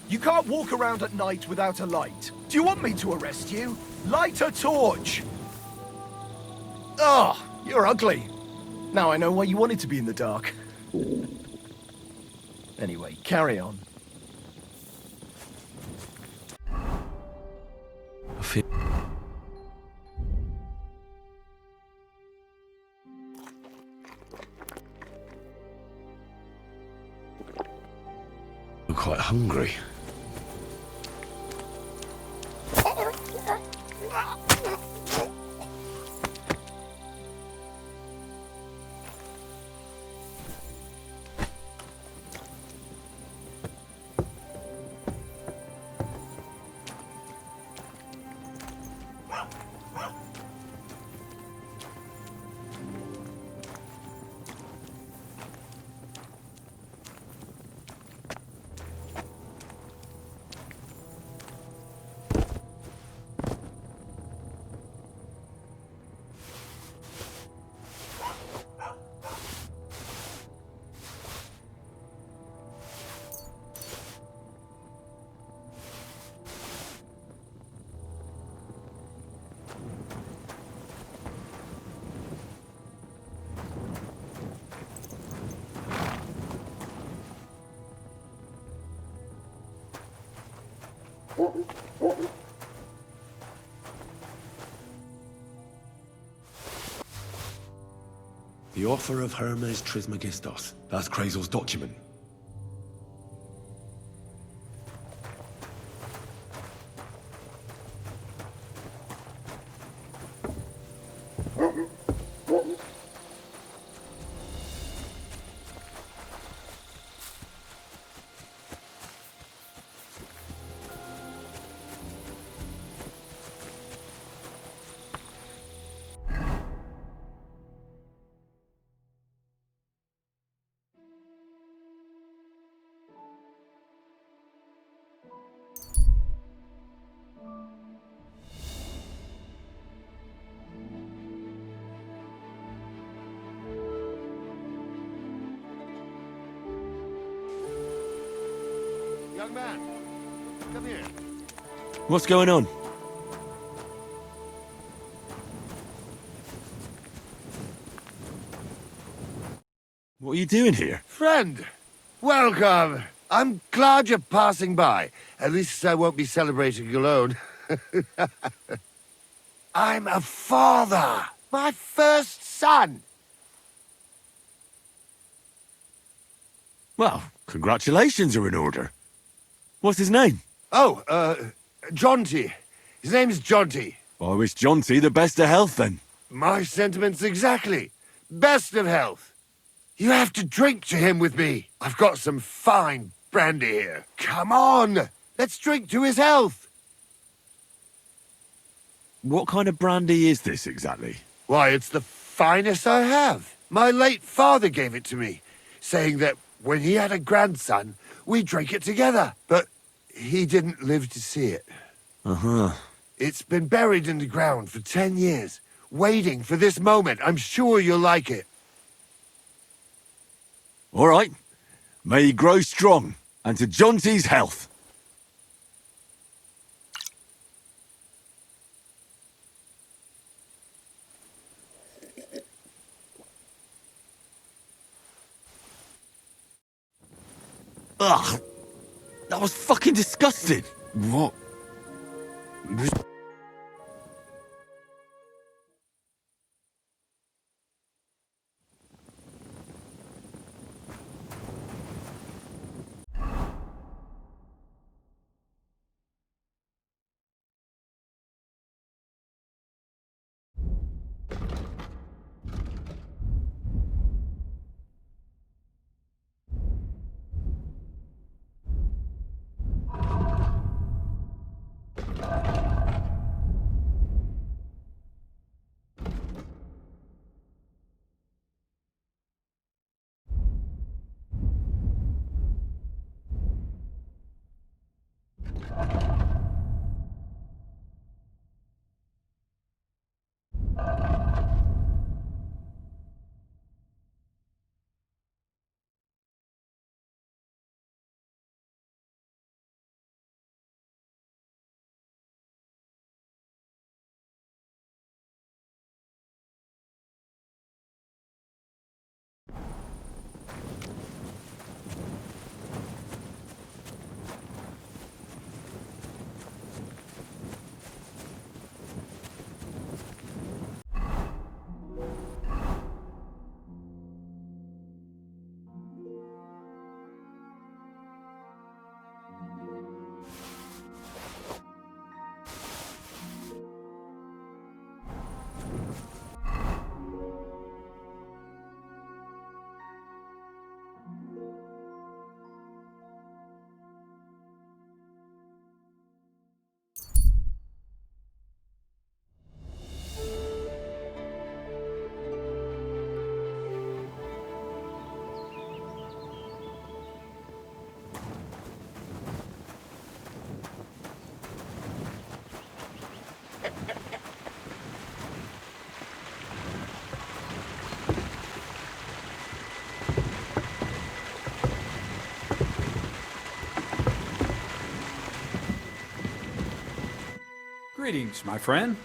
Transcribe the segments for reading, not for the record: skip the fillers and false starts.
You can't walk around at night without a light. Do you want me to arrest you? Light a torch! Oh, you're ugly. Now I know why you wanted to be in the dark. Anyway, carry on. I feel... I'm quite hungry. The offer of Hermes Trismegistos. That's Krazel's document. Young man, come here. What's going on? What are you doing here? Friend, welcome. I'm glad you're passing by. At least I won't be celebrating alone. I'm a father. My first son. Well, congratulations are in order. What's his name? Oh, Jonty. His name's Jonty. I wish Jonty the best of health then. My sentiments exactly. Best of health. You have to drink to him with me. I've got some fine brandy here. Come on, let's drink to his health. What kind of brandy is this exactly? Why, it's the finest I have. My late father gave it to me, saying that when he had a grandson, we drank it together. But he didn't live to see it. Uh-huh. It's been buried in the ground for 10 years, waiting for this moment. I'm sure you'll like it. All right. May he grow strong, and to Jonty's health. Ugh! That was fucking disgusting! What? Greetings, my friend.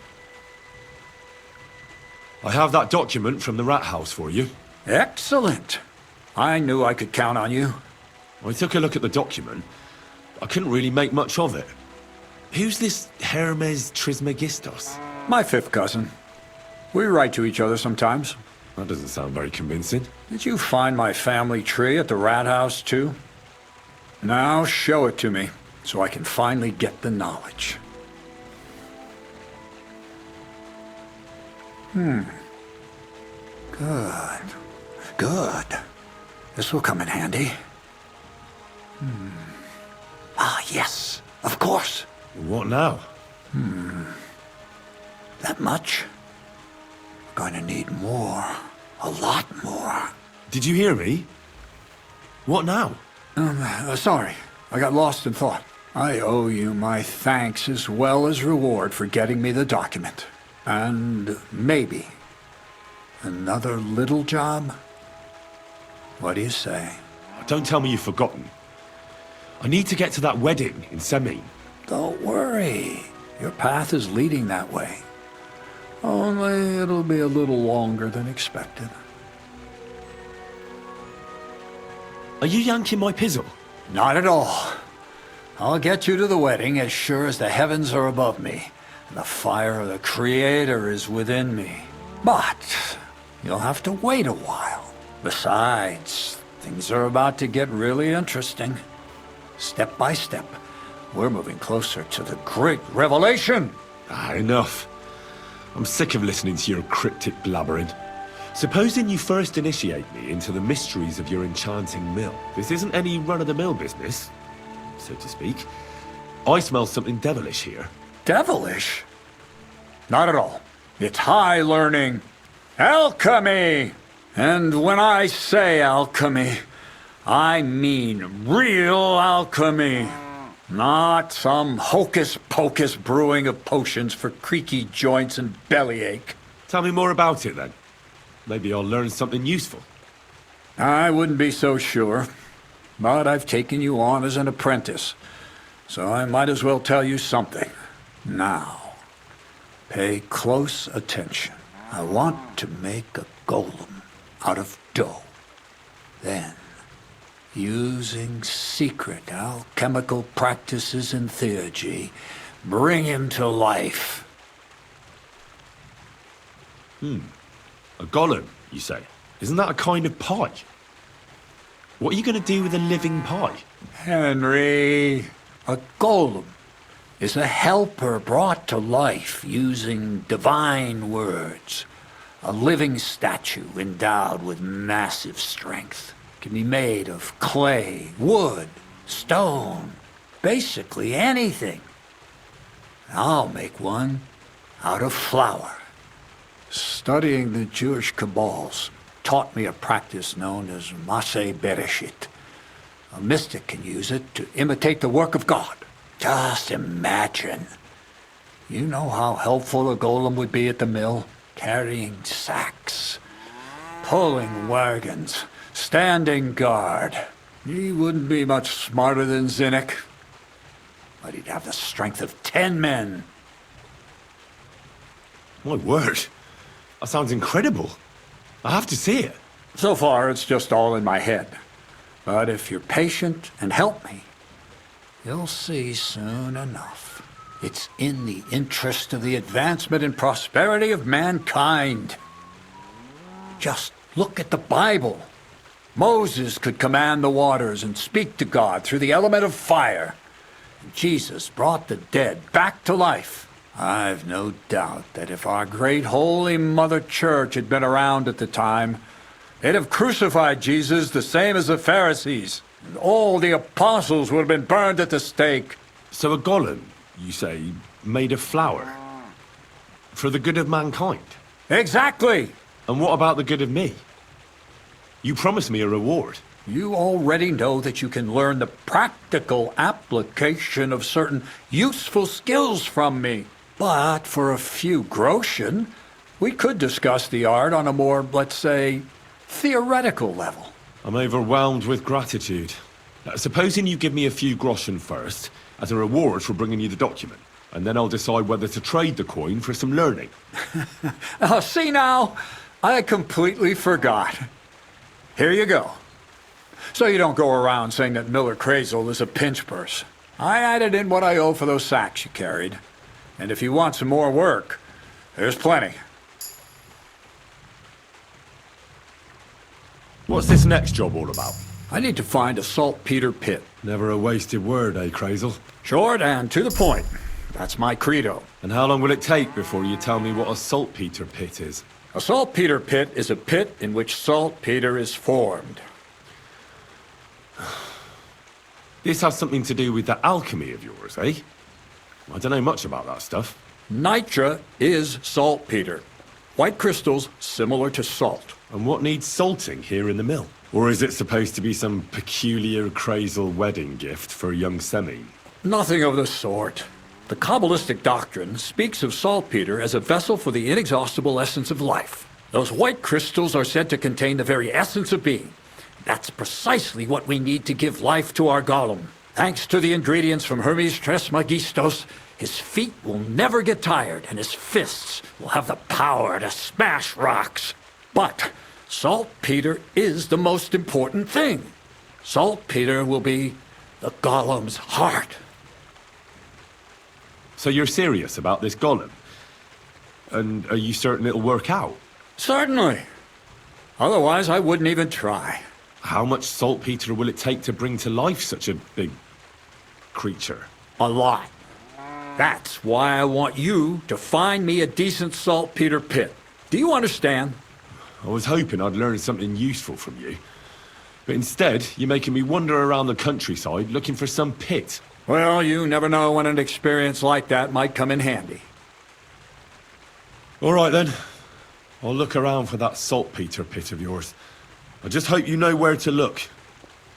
I have that document from the rat house for you. Excellent. I knew I could count on you. I took a look at the document. I couldn't really make much of it. Who's this Hermes Trismegistos? My fifth cousin. We write to each other sometimes. That doesn't sound very convincing. Did you find my family tree at the rat house, too? Now show it to me, so I can finally get the knowledge. Good. Good. This will come in handy. Ah, yes. Of course. What now? That much? We're going to need more. A lot more. Did you hear me? What now? Sorry. I got lost in thought. I owe you my thanks as well as reward for getting me the document. And maybe another little job? What do you say? Don't tell me you've forgotten. I need to get to that wedding in Semin. Don't worry. Your path is leading that way. Only it'll be a little longer than expected. Are you yanking my pizzle? Not at all. I'll get you to the wedding as sure as the heavens are above me, and the fire of the Creator is within me. But you'll have to wait a while. Besides, things are about to get really interesting. Step by step, we're moving closer to the great revelation. Enough. I'm sick of listening to your cryptic blabbering. Supposing you first initiate me into the mysteries of your enchanting mill. This isn't any run-of-the-mill business, so to speak. I smell something devilish here. Devilish? Not at all. It's high learning. Alchemy! And when I say alchemy, I mean real alchemy. Not some hocus-pocus brewing of potions for creaky joints and bellyache. Tell me more about it, then. Maybe I'll learn something useful. I wouldn't be so sure, but I've taken you on as an apprentice, so I might as well tell you something. Now, pay close attention. I want to make a golem out of dough. Then, using secret alchemical practices and theurgy, bring him to life. A golem, you say? Isn't that a kind of pie? What are you going to do with a living pie? Henry, a golem is a helper brought to life using divine words. A living statue endowed with massive strength. Can be made of clay, wood, stone, basically anything. I'll make one out of flour. Studying the Jewish Kabbals taught me a practice known as Maseh Bereshit. A mystic can use it to imitate the work of God. Just imagine. You know how helpful a golem would be at the mill? Carrying sacks, pulling wagons, standing guard. He wouldn't be much smarter than Zinnik, but he'd have the strength of 10 men. My word. That sounds incredible. I have to see it. So far, it's just all in my head. But if you're patient and help me, you'll see soon enough. It's in the interest of the advancement and prosperity of mankind. Just look at the Bible. Moses could command the waters and speak to God through the element of fire. And Jesus brought the dead back to life. I've no doubt that if our great holy Mother Church had been around at the time, they'd have crucified Jesus the same as the Pharisees. And all the apostles would have been burned at the stake. So a golem, you say, made of flour? For the good of mankind? Exactly! And what about the good of me? You promised me a reward. You already know that you can learn the practical application of certain useful skills from me. But for a few groschen, we could discuss the art on a more, let's say, theoretical level. I'm overwhelmed with gratitude. Supposing you give me a few groschen first, as a reward for bringing you the document. and then I'll decide whether to trade the coin for some learning. Oh, see now, I completely forgot. Here you go. So you don't go around saying that Miller Crazel is a pinch purse. I added in what I owe for those sacks you carried. And if you want some more work, there's plenty. What's this next job all about? I need to find a saltpeter pit. Never a wasted word, eh, Crazel? Short and to the point. That's my credo. And how long will it take before you tell me what a saltpeter pit is? A saltpeter pit is a pit in which saltpeter is formed. This has something to do with that alchemy of yours, eh? I don't know much about that stuff. Nitra is saltpeter. White crystals similar to salt. And what needs salting here in the mill? Or is it supposed to be some peculiar Crazel wedding gift for a young Semi? Nothing of the sort. The Kabbalistic doctrine speaks of saltpeter as a vessel for the inexhaustible essence of life. Those white crystals are said to contain the very essence of being. That's precisely what we need to give life to our golem. Thanks to the ingredients from Hermes Trismegistos, his feet will never get tired and his fists will have the power to smash rocks. But saltpeter is the most important thing. Saltpeter will be the golem's heart. So you're serious about this golem? And are you certain it'll work out? Certainly. Otherwise, I wouldn't even try. How much saltpeter will it take to bring to life such a big creature? A lot. That's why I want you to find me a decent saltpeter pit. Do you understand? I was hoping I'd learn something useful from you. But instead, you're making me wander around the countryside looking for some pit. Well, you never know when an experience like that might come in handy. All right then. I'll look around for that saltpeter pit of yours. I just hope you know where to look.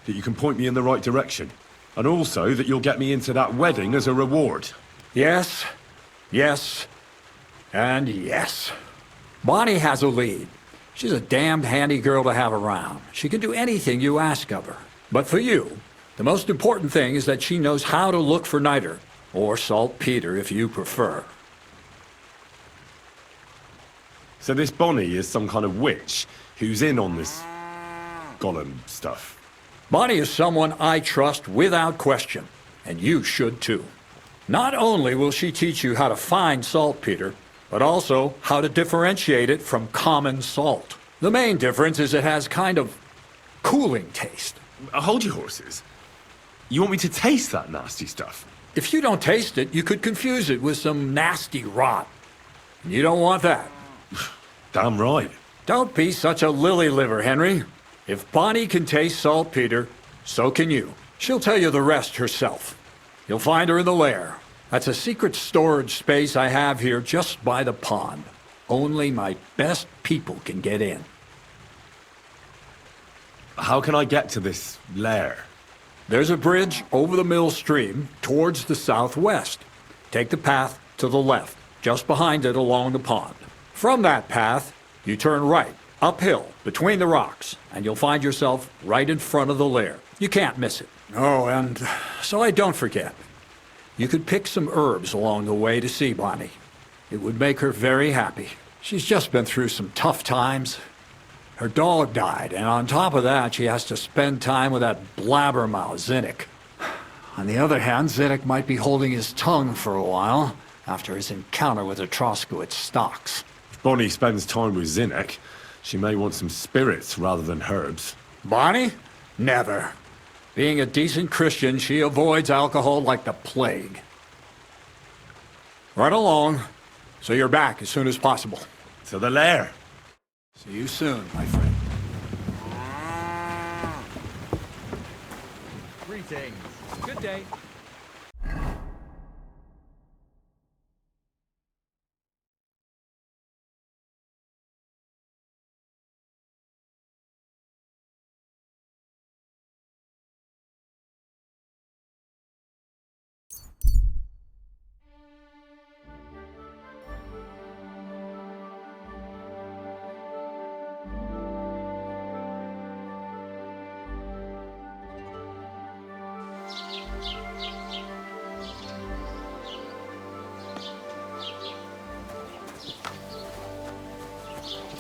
That you can point me in the right direction. And also that you'll get me into that wedding as a reward. Yes, yes, and yes. Bonnie has a lead. She's a damned handy girl to have around. She can do anything you ask of her. But for you, the most important thing is that she knows how to look for niter, or saltpeter if you prefer. So this Bonnie is some kind of witch who's in on this golem stuff. Bonnie is someone I trust without question, and you should too. Not only will she teach you how to find saltpeter, but also how to differentiate it from common salt. The main difference is it has kind of cooling taste. Hold your horses. You want me to taste that nasty stuff? If you don't taste it, you could confuse it with some nasty rot. And you don't want that. Damn right. Don't be such a lily liver, Henry. If Bonnie can taste saltpeter, so can you. She'll tell you the rest herself. You'll find her in the lair. That's a secret storage space I have here just by the pond. Only my best people can get in. How can I get to this lair? There's a bridge over the mill stream towards the southwest. Take the path to the left, just behind it along the pond. From that path, you turn right, uphill, between the rocks, and you'll find yourself right in front of the lair. You can't miss it. Oh, and so I don't forget. You could pick some herbs along the way to see Bonnie. It would make her very happy. She's just been through some tough times. Her dog died, and on top of that, she has to spend time with that blabbermouth, Zinnik. On the other hand, Zinnik might be holding his tongue for a while after his encounter with the Troskowitz stocks. If Bonnie spends time with Zinnek, she may want some spirits rather than herbs. Bonnie? Never. Being a decent Christian, she avoids alcohol like the plague. Run along, so you're back as soon as possible. To the lair. See you soon, my friend. Greetings. Good day.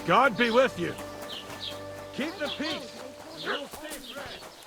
God be with you. Keep the peace, and we'll stay friends.